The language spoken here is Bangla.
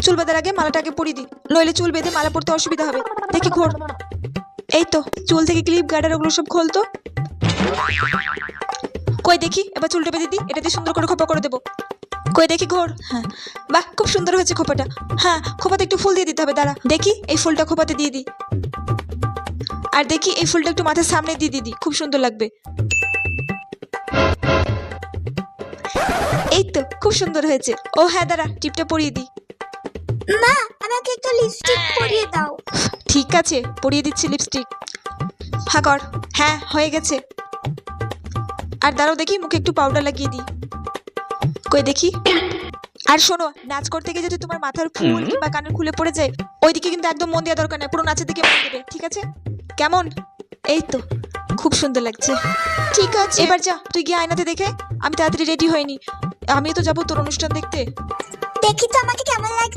চুল বাঁধার আগে মালাটা আগে পরিয়ে দিই, নইলে চুল বেঁধে মালা পরতে অসুবিধা হবে। দেখি ঘোর। এই তো, চুল থেকে ক্লিপ গার্ডার ওগুলো সব খোলতো। কই দেখি, এবার চুলটা বেঁধে দিই, এটা দিয়ে সুন্দর করে খোপা করে দেবো। কই দেখি ঘোর। হ্যাঁ, বাহ, খুব সুন্দর হয়েছে খোপাটা। হ্যাঁ, খোপাতে একটু ফুল দিয়ে দিতে হবে, দাঁড়া দেখি এই ফুলটা খোপাতে দিয়ে দিই। আর দেখি এই ফুলটা একটু মাথার সামনে দিয়ে দিদি, খুব সুন্দর লাগবে। এই তো, খুব সুন্দর হয়েছে। ও হ্যাঁ, দাঁড়া টিপটা পরিয়ে দিই। মা, আমাকে একটু লিপস্টিক পরিয়ে দাও। ঠিক আছে, পরিয়ে দিচ্ছি লিপস্টিক। হ্যাঁ কর। হ্যাঁ, হয়ে গেছে। আর দাঁড়াও দেখি, মুখে একটু পাউডার লাগিয়ে দিই। কই দেখি। আর শোনো, নাচ করতে গিয়ে যদি তোমার মাথার ফুল কিংবা কানের খুলে পড়ে যায়, ওইদিকে কিন্তু একদম মন দেওয়া দরকার নেই, পুরো নাচের দিকে মন দেবে, ঠিক আছে? কেমন? এই তো, খুব সুন্দর লাগছে। ঠিক আছে, এবার যা, তুই গিয়ে আয়নাতে দেখে। আমি তাড়াতাড়ি রেডি হইনি, আমিও তো যাবো তোর অনুষ্ঠান দেখতে। দেখি তো আমাকে কেমন লাগছে।